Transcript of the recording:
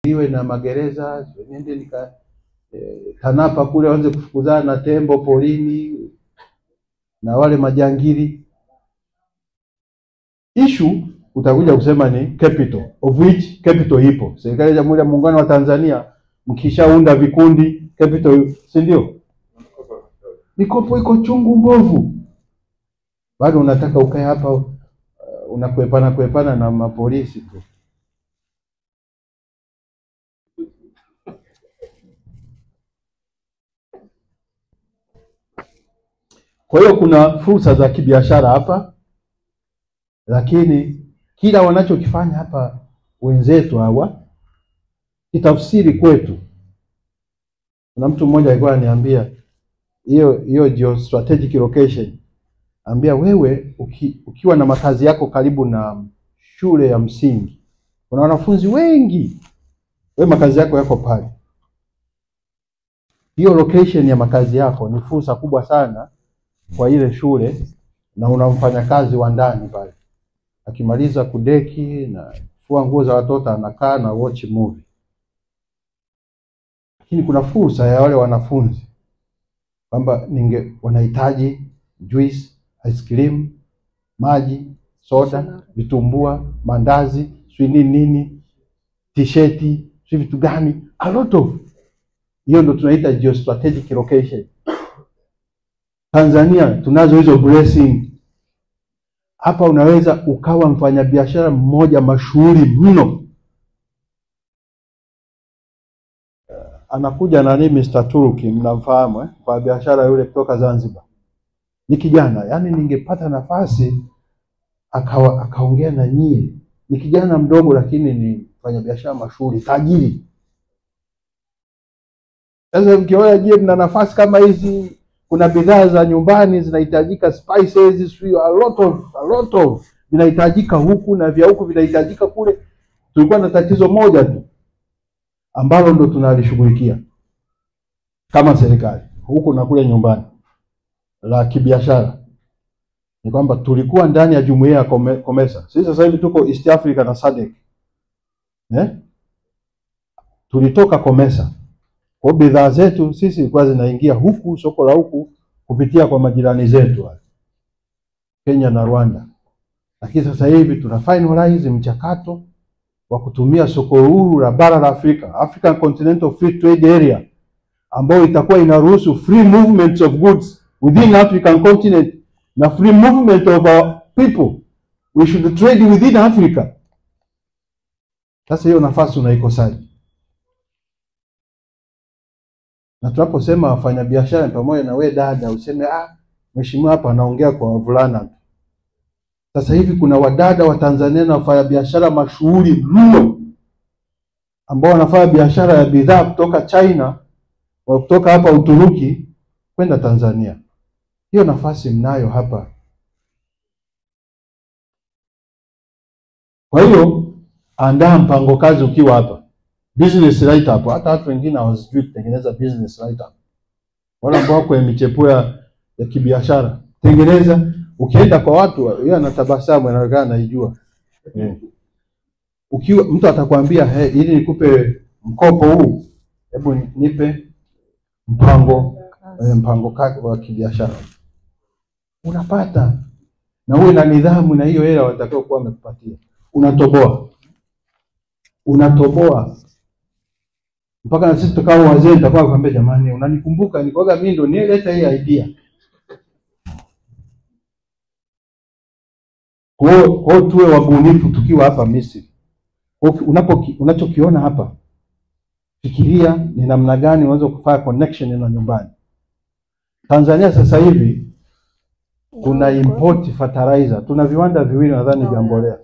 iwe na magereza, niende nika TANAPA kule waanze kufukuzana na tembo porini na wale majangili. Issue utakuja kusema ni capital, of which capital ipo. Serikali ya Jamhuri ya Muungano wa Tanzania mkishaunda vikundi capital, si ndio? Mikopo iko chungu mbovu. Bado unataka ukae hapa unakuepana na mapolisi tu. Kwa hiyo kuna fursa za kibiashara hapa, lakini kila wanachokifanya hapa wenzetu hawa kitafsiri kwetu. Kuna mtu mmoja alikuwa ananiambia hiyo geostrategic location. Ambia wewe ukiwa na makazi yako karibu na shule ya msingi, kuna wanafunzi wengi, wewe makazi yako pale. Hiyo location ya makazi yako ni fursa kubwa sana kwa ile shule, na unamfanya kazi wa ndani pale. Akimaliza kudeki na kufua nguo za watoto anakaa na watch movie. Lakini kuna fursa ya wale wanafunzi kwamba wanahitaji juice, ice cream, maji, soda, vitumbua, mandazi, nini, t-shirti, vitu gani, a lot of. Hiyo ndo tunaita geostrategic location. Tanzania tunazo hizo blessing. Hapa unaweza ukawa mfanyabiashara mmoja mashuhuri mno. Anakuja nani, Mr. Turuki, mnamfahamu kwa biashara yule kutoka Zanzibar. Ni kijana, yani ningepata nafasi akaongea na nyie. Ni kijana mdogo lakini ni mfanyabiashara mashuhuri, tajiri. Sasa mkiona je, mna nafasi kama hizi, kuna bidhaa za nyumbani zinahitajika, spices, a lot of vinahitajika huku na vya huku vinahitajika kule. Tulikuwa na tatizo moja tu ambalo ndo tunalishughulikia kama serikali huku na kule nyumbani la kibiashara. Ni kwamba tulikuwa ndani ya jumuiya ya COMESA. Sisi sasa hivi tuko East Africa na SADC. Tulitoka COMESA. Kwa bidhaa zetu sisi zilikuwa zinaingia huku soko la huku kupitia kwa majirani zetu Kenya na Rwanda. Lakini sasa hivi tuna finalize mchakato wa kutumia soko huru la bara la Afrika, African Continental Free Trade Area, ambayo itakuwa inaruhusu free movement of goods within African continent na free movement of our people. We should trade within Africa. Sasa hiyo nafasi unaikosaje? Na tunaposema wafanyabiashara pamoja na wewe dada, useme mheshimiwa hapa anaongea kwa wavulana. Sasa hivi kuna wadada wa Tanzania na wafanyabiashara mashuhuri mno ambao wanafanya biashara ya bidhaa kutoka China au kutoka hapa Uturuki kwenda Tanzania. Hiyo nafasi mnayo hapa. Kwa hiyo andaa mpango kazi ukiwa hapa. Business write up, hata watu wengine hawajui kutengeneza business write up. Wala ambao kwa michepuo ya kibiashara, tengeneza. Ukienda kwa watu, yeye anatabasamu, anaonekana anaijua. Ukiwa mtu atakwambia, ili nikupe mkopo huu, hebu nipe mpango wa kibiashara. Unapata. Na uwe na nidhamu na hiyo hela watakao kuwa wamekupatia. Unatoboa. Mpaka na sisi tukao wazee tutakuwa kwambia, jamani unanikumbuka nikoga mimi ndo nileta hii idea. Kwa tuwe wabunifu tukiwa hapa Misri. Unachokiona hapa, fikiria ni namna gani unaweza kufanya connection na nyumbani. Tanzania sasa hivi tuna import fertilizer. Tuna viwanda viwili nadhani vya mbolea.